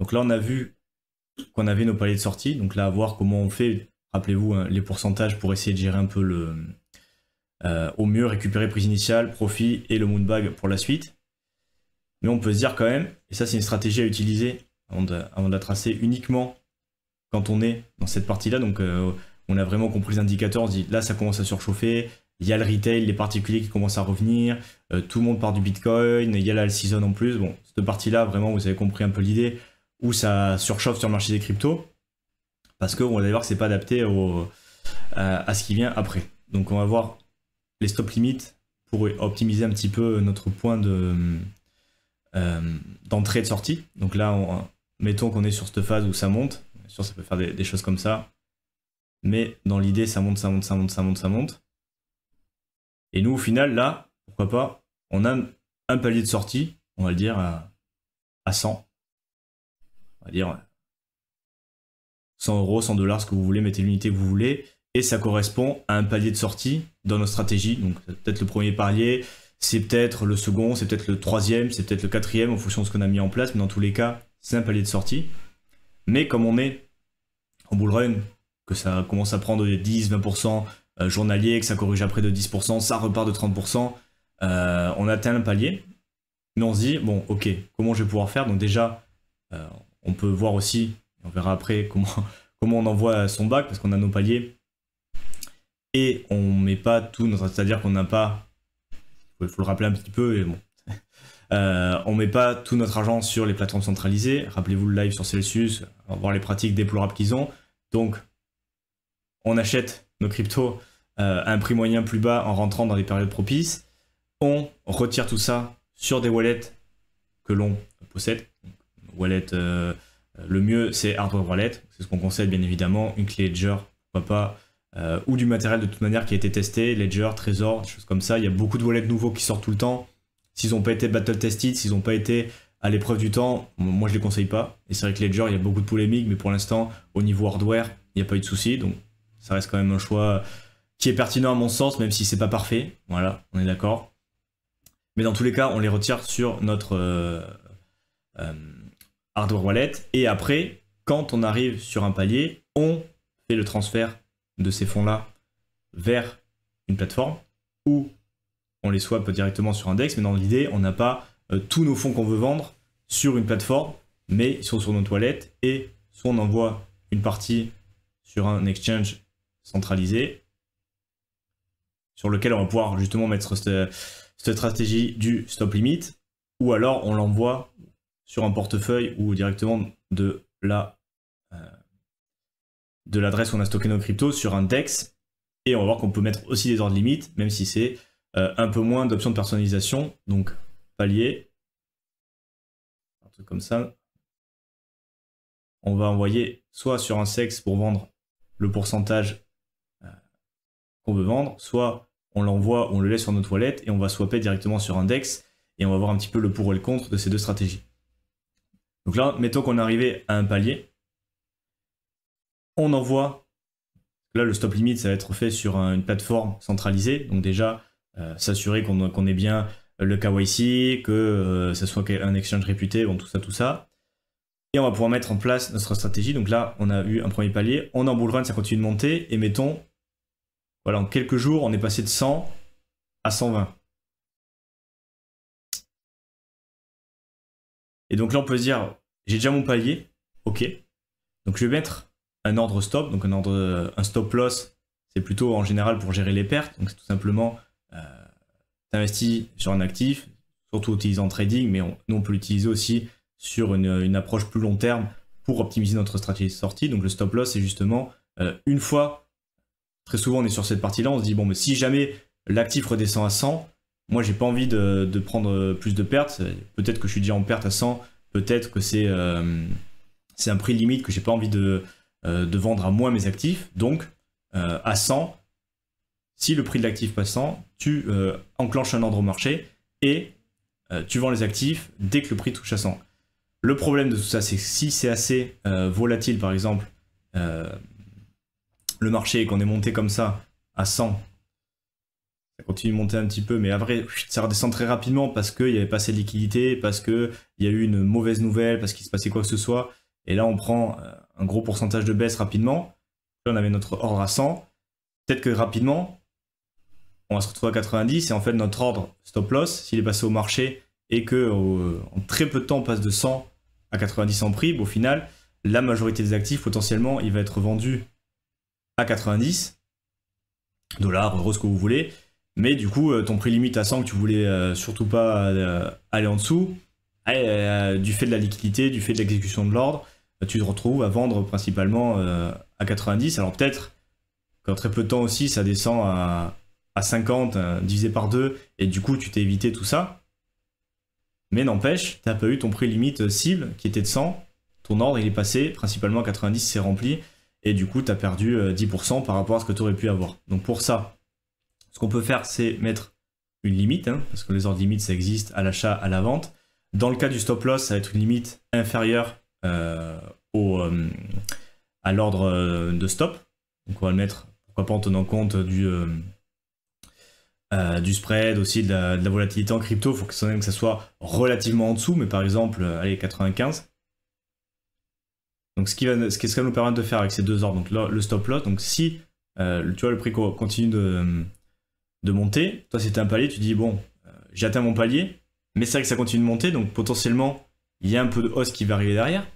Donc là, on a vu qu'on avait nos paliers de sortie. Donc là, à voir comment on fait. Rappelez-vous hein, les pourcentages pour essayer de gérer un peu au mieux récupérer prise initiale, profit et le moonbag pour la suite. Mais on peut se dire quand même, et ça c'est une stratégie à utiliser avant de la tracer uniquement quand on est dans cette partie-là. Donc on a vraiment compris les indicateurs, on se dit là ça commence à surchauffer, il y a le retail, les particuliers qui commencent à revenir, tout le monde part du Bitcoin, il y a la season en plus. Bon, cette partie-là, vraiment, vous avez compris un peu l'idée, où ça surchauffe sur le marché des cryptos, parce qu'on va voir que c'est pas adapté à ce qui vient après. Donc on va voir les stop limits pour optimiser un petit peu notre point d'entrée et de sortie. Donc là, mettons qu'on est sur cette phase où ça monte. Bien sûr, ça peut faire des choses comme ça. Mais dans l'idée, ça monte, ça monte, ça monte, ça monte, ça monte. Et nous, au final, là, pourquoi pas, on a un palier de sortie, on va le dire, à 100. On va dire 100 €, 100 $, ce que vous voulez, mettez l'unité que vous voulez. Et ça correspond à un palier de sortie dans notre stratégie. Donc, c'est peut-être le premier palier, c'est peut-être le second, c'est peut-être le troisième, c'est peut-être le quatrième, en fonction de ce qu'on a mis en place. Mais dans tous les cas, c'est un palier de sortie. Mais comme on est en bull run, que ça commence à prendre 10-20% journalier, que ça corrige après de 10%, ça repart de 30%, on atteint un palier. Mais on se dit, bon, ok, comment je vais pouvoir faire? Donc déjà, on peut voir aussi, on verra après comment on envoie son bac, parce qu'on a nos paliers. Et on met pas tout, c'est-à-dire qu'on n'a pas, il faut le rappeler un petit peu, et bon, on met pas tout notre argent sur les plateformes centralisées. Rappelez-vous le live sur Celsius, on va voir les pratiques déplorables qu'ils ont. Donc, on achète nos cryptos à un prix moyen plus bas en rentrant dans les périodes propices. On retire tout ça sur des wallets que l'on possède. Wallet, le mieux, c'est hardware wallet. C'est ce qu'on conseille, bien évidemment. Une clé Ledger, pourquoi pas. Ou du matériel de toute manière qui a été testé, Ledger, Trésor, des choses comme ça. Il y a beaucoup de wallets nouveaux qui sortent tout le temps. S'ils n'ont pas été battle tested, s'ils n'ont pas été à l'épreuve du temps, moi je les conseille pas. Et c'est vrai que Ledger, il y a beaucoup de polémiques, mais pour l'instant, au niveau hardware, il n'y a pas eu de souci. Donc ça reste quand même un choix qui est pertinent à mon sens, même si c'est pas parfait. Voilà, on est d'accord. Mais dans tous les cas, on les retire sur notre hardware wallet. Et après, quand on arrive sur un palier, on fait le transfert de ces fonds-là vers une plateforme où on les swap directement sur un DEX, mais dans l'idée, on n'a pas tous nos fonds qu'on veut vendre sur une plateforme, mais ils sont sur notre wallet, et soit on envoie une partie sur un exchange centralisé, sur lequel on va pouvoir justement mettre cette stratégie du stop limit, ou alors on l'envoie sur un portefeuille ou directement de l'adresse où on a stocké nos cryptos sur un DEX, et on va voir qu'on peut mettre aussi des ordres limites, même si c'est un peu moins d'options de personnalisation. Donc palier, un truc comme ça, on va envoyer soit sur un SEX pour vendre le pourcentage qu'on veut vendre, soit on l'envoie, on le laisse sur notre wallet et on va swapper directement sur un DEX, et on va voir un petit peu le pour et le contre de ces deux stratégies. Donc là, mettons qu'on est arrivé à un palier, on envoie, là le stop limit ça va être fait sur une plateforme centralisée, donc déjà s'assurer qu'on ait bien le KYC, que ça soit un exchange réputé, bon, tout ça. Et on va pouvoir mettre en place notre stratégie. Donc là, on a eu un premier palier, on est en bull run, ça continue de monter, et mettons, voilà, en quelques jours, on est passé de 100 à 120. Et donc là, on peut se dire, j'ai déjà mon palier, ok. Donc je vais mettre un ordre stop, donc un stop loss, c'est plutôt en général pour gérer les pertes. Donc c'est tout simplement, t'investis sur un actif, surtout utilisé en trading, mais nous on peut l'utiliser aussi sur une approche plus long terme pour optimiser notre stratégie de sortie. Donc le stop loss, c'est justement une fois, très souvent on est sur cette partie-là, on se dit bon, mais si jamais l'actif redescend à 100, moi j'ai pas envie de prendre plus de pertes, peut-être que je suis déjà en perte à 100, peut-être que c'est un prix limite que j'ai pas envie de vendre à moins mes actifs, donc à 100, si le prix de l'actif passe 100, tu enclenches un ordre au marché et tu vends les actifs dès que le prix touche à 100. Le problème de tout ça, c'est que si c'est assez volatile, par exemple, le marché, et qu'on est monté comme ça à 100, ça continue de monter un petit peu, mais après, ça redescend très rapidement parce qu'il n'y avait pas assez de liquidité, parce qu'il y a eu une mauvaise nouvelle, parce qu'il se passait quoi que ce soit. Et là, on prend un gros pourcentage de baisse rapidement. Là, on avait notre ordre à 100. Peut-être que rapidement, on va se retrouver à 90. Et en fait, notre ordre stop loss, s'il est passé au marché et que en très peu de temps, on passe de 100 à 90 en prix, au final, la majorité des actifs, potentiellement, il va être vendu à 90 dollars, euros, ce que vous voulez. Mais du coup, ton prix limite à 100 que tu voulais surtout pas aller en dessous, du fait de la liquidité, du fait de l'exécution de l'ordre, tu te retrouves à vendre principalement à 90. Alors peut-être qu'en très peu de temps aussi, ça descend à 50, divisé par 2, et du coup, tu t'es évité tout ça. Mais n'empêche, tu n'as pas eu ton prix limite cible qui était de 100. Ton ordre, il est passé principalement à 90, c'est rempli. Et du coup, tu as perdu 10% par rapport à ce que tu aurais pu avoir. Donc pour ça, ce qu'on peut faire, c'est mettre une limite, parce que les ordres limites, ça existe à l'achat, à la vente. Dans le cas du stop loss, ça va être une limite inférieure à l'ordre de stop. Donc on va le mettre, pourquoi pas en tenant compte du spread, aussi de la volatilité en crypto. Il faut que ça soit relativement en dessous, mais par exemple, allez, 95. Donc ce qui va nous permettre de faire avec ces deux ordres, donc là, le stop loss, donc si tu vois le prix continue de monter, toi c'était un palier, tu dis bon, j'ai atteint mon palier, mais c'est vrai que ça continue de monter, donc potentiellement il y a un peu de hausse qui va arriver derrière,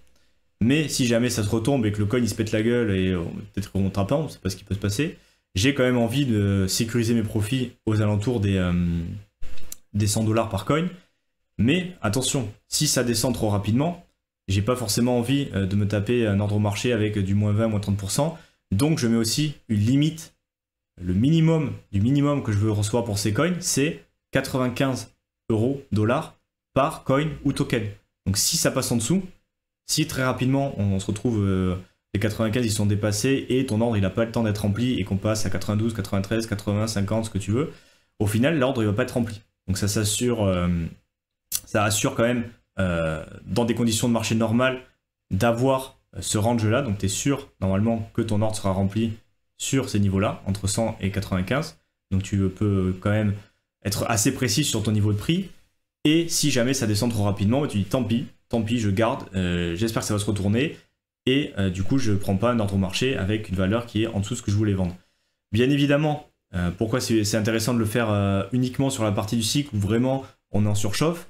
mais si jamais ça se retombe et que le coin il se pète la gueule et peut-être qu'on remontera pas, on ne sait pas ce qui peut se passer, j'ai quand même envie de sécuriser mes profits aux alentours des 100 dollars par coin, mais attention, si ça descend trop rapidement, j'ai pas forcément envie de me taper un ordre au marché avec du moins 20, moins 30%. Donc je mets aussi une limite. Le minimum du minimum que je veux recevoir pour ces coins, c'est 95 dollars par coin ou token. Donc si ça passe en dessous, si très rapidement on se retrouve, les 95 ils sont dépassés et ton ordre il n'a pas le temps d'être rempli et qu'on passe à 92, 93, 80, 50, ce que tu veux, au final l'ordre il va pas être rempli. Donc ça assure quand même dans des conditions de marché normales, d'avoir ce range-là. Donc tu es sûr, normalement, que ton ordre sera rempli sur ces niveaux-là, entre 100 et 95. Donc tu peux quand même être assez précis sur ton niveau de prix. Et si jamais ça descend trop rapidement, tu dis tant pis, je garde, j'espère que ça va se retourner. Et du coup, je ne prends pas un ordre au marché avec une valeur qui est en dessous de ce que je voulais vendre. Bien évidemment, pourquoi c'est intéressant de le faire uniquement sur la partie du cycle où vraiment on est en surchauffe,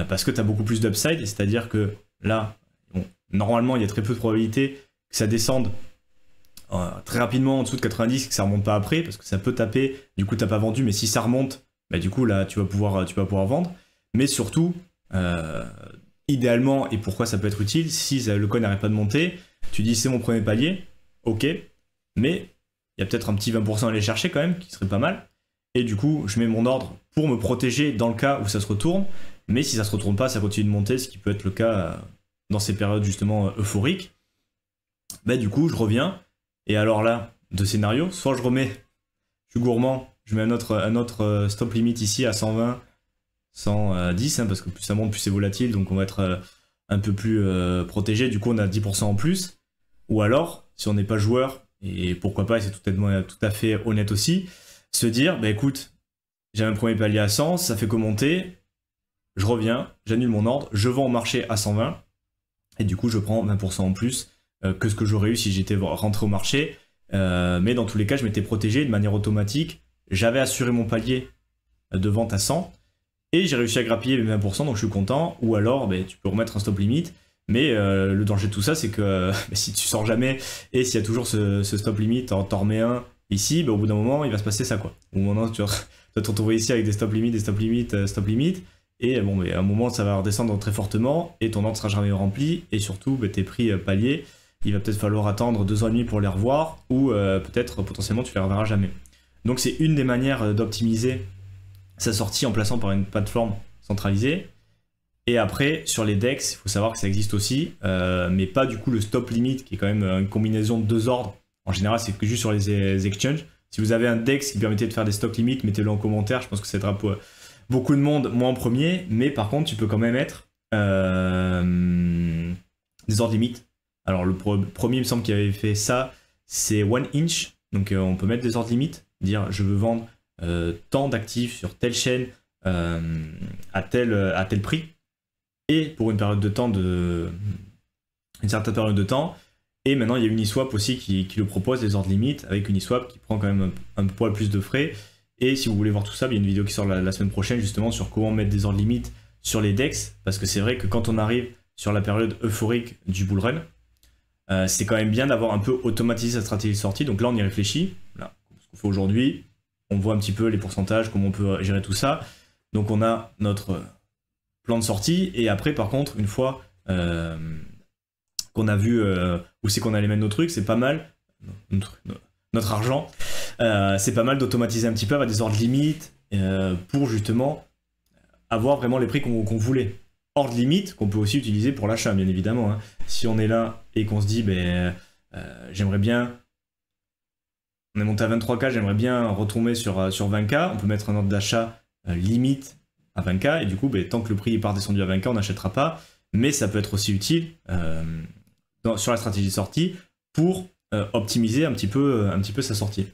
parce que tu as beaucoup plus d'upside, c'est-à-dire que là, bon, normalement, il y a très peu de probabilité que ça descende très rapidement en dessous de 90, que ça remonte pas après, parce que ça peut taper, du coup, tu n'as pas vendu, mais si ça remonte, bah, du coup, là, tu vas pouvoir vendre. Mais surtout, idéalement, et pourquoi ça peut être utile, si le coin n'arrête pas de monter, tu dis c'est mon premier palier, ok, mais il y a peut-être un petit 20% à aller chercher quand même, qui serait pas mal. Et du coup, je mets mon ordre pour me protéger dans le cas où ça se retourne. Mais si ça se retourne pas, ça continue de monter, ce qui peut être le cas dans ces périodes justement euphoriques. Bah du coup, je reviens. Et alors là, deux scénarios. Soit je remets, je suis gourmand, je mets un autre stop limit ici à 120, 110, parce que plus ça monte, plus c'est volatile. Donc on va être un peu plus protégé. Du coup, on a 10% en plus. Ou alors, si on n'est pas joueur, et pourquoi pas, et c'est tout à fait honnête aussi, se dire, bah écoute, j'ai un premier palier à 100, ça fait que monter. Je reviens, j'annule mon ordre, je vends au marché à 120, et du coup je prends 20% en plus que ce que j'aurais eu si j'étais rentré au marché. Mais dans tous les cas, je m'étais protégé de manière automatique, j'avais assuré mon palier de vente à 100, et j'ai réussi à grappiller les 20%, donc je suis content. Ou alors, tu peux remettre un stop limit, mais le danger de tout ça, c'est que si tu sors jamais, et s'il y a toujours ce stop limit, t'en remets un ici, au bout d'un moment, il va se passer ça, quoi. Au moment où tu vas te retrouver ici avec des stop limits, stop limits, et bon, mais à un moment, ça va redescendre très fortement et ton ordre sera jamais rempli. Et surtout, tes prix paliers, il va peut-être falloir attendre 2 ans et demi pour les revoir ou peut-être potentiellement tu les reverras jamais. Donc, c'est une des manières d'optimiser sa sortie en plaçant par une plateforme centralisée. Et après, sur les DEX, il faut savoir que ça existe aussi, mais pas du coup le stop limit qui est quand même une combinaison de deux ordres. En général, c'est que juste sur les exchanges. Si vous avez un DEX qui permettait de faire des stop limits, mettez-le en commentaire. Je pense que ça aidera pour beaucoup de monde, moi en premier, mais par contre, tu peux quand même mettre des ordres limites. Alors, le premier, il me semble, qui avait fait ça, c'est 1 inch. Donc, on peut mettre des ordres limites, dire je veux vendre tant d'actifs sur telle chaîne à tel prix, et pour une période de temps une certaine période de temps. Et maintenant il y a Uniswap aussi qui le propose, les ordres limites, avec Uniswap qui prend quand même un poil plus de frais. Et si vous voulez voir tout ça, il y a une vidéo qui sort la semaine prochaine justement sur comment mettre des ordres limites sur les DEX, parce que c'est vrai que quand on arrive sur la période euphorique du bullrun, c'est quand même bien d'avoir un peu automatisé sa stratégie de sortie. Donc là on y réfléchit, là, ce qu'on fait aujourd'hui, on voit un petit peu les pourcentages, comment on peut gérer tout ça. Donc on a notre plan de sortie, et après par contre, une fois qu'on a vu où c'est qu'on allait mettre nos trucs, c'est pas mal, notre argent, c'est pas mal d'automatiser un petit peu avec des ordres limites pour justement avoir vraiment les prix qu'on voulait. Ordre limite qu'on peut aussi utiliser pour l'achat, bien évidemment. Hein. Si on est là et qu'on se dit, j'aimerais bien, on est monté à 23K, j'aimerais bien retomber sur 20K, on peut mettre un ordre d'achat limite à 20K, et du coup, tant que le prix n'est pas redescendu à 20K, on n'achètera pas. Mais ça peut être aussi utile sur la stratégie de sortie pour optimiser un petit peu sa sortie.